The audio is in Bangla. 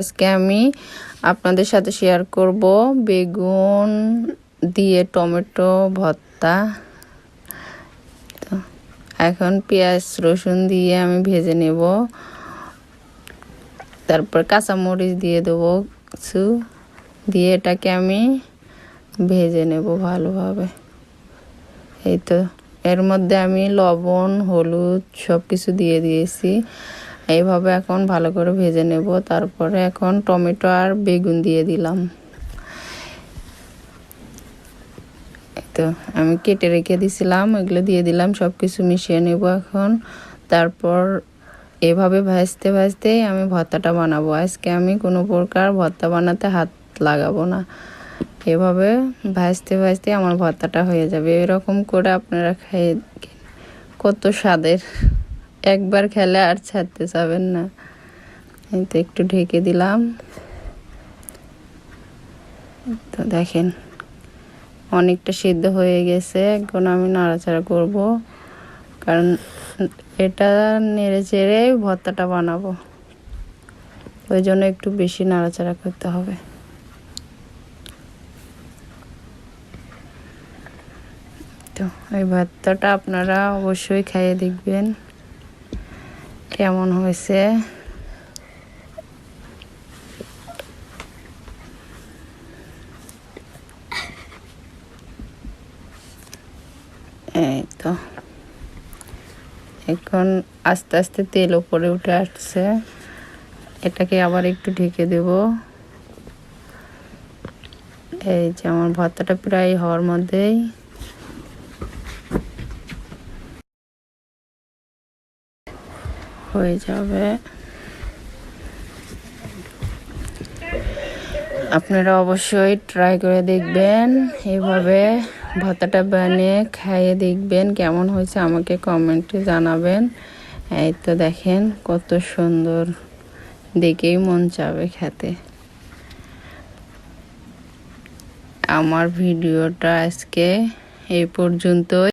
আজকে আমি আপনাদের সাথে শেয়ার করব বেগুন দিয়ে টমেটো ভর্তা। তো এখন পেঁয়াজ রসুন দিয়ে আমি ভেজে নেব, তারপর কাঁচামরিচ দিয়ে দেবো কিছু, দিয়ে এটাকে আমি ভেজে নেব ভালোভাবে। এই তো এর মধ্যে আমি লবণ হলুদ সব কিছু দিয়ে দিয়েছি। এইভাবে এখন ভালো করে ভেজে নেব। তারপরে এখন টমেটো আর বেগুন দিয়ে দিলাম। তো আমি কেটে রেখে দিয়েছিলাম, এগুলো দিয়ে দিলাম, সব কিছু মিশিয়ে নেব এখন। তারপর এভাবে ভাজতে ভাজতেই আমি ভর্তাটা বানাবো। আজকে আমি কোনো প্রকার ভর্তা বানাতে হাত লাগাবো না, এভাবে ভাজতে ভাজতে আমার ভর্তাটা হয়ে যাবে। এরকম করে আপনারা খেয়ে কত স্বাদের, একবার খেলে আর ছাড়তে চাবেন না। এই তো একটু ঢেকে দিলাম। তো দেখেন অনেকটা সিদ্ধ হয়ে গেছে। এখন আমি নাড়াচাড়া করব, কারণ এটা নেড়ে চেড়ে ভর্তাটা বানাবো, ওই জন্য একটু বেশি নাড়াচাড়া করতে হবে। তো এই ভর্তাটা আপনারা অবশ্যই খেয়ে দেখবেন কেমন হয়েছে। এই তো এখন আস্তে আস্তে তেল উপরে উঠে আসছে, এটাকে আবার একটু ঢেকে দেব। এই যে আমার ভর্তাটা প্রায় হওয়ার মধ্যেই। হয়ে যাবে। আপনারা অবশ্যই ট্রাই করে দেখবেন, এইভাবে ভর্তাটা বানিয়ে খাইয়ে দেখবেন কেমন হয়েছে, আমাকে কমেন্টে জানাবেন। এই তো দেখেন কত সুন্দর, দেখেই মন চাবে খেতে। আমার ভিডিওটা আজকে এই পর্যন্তই।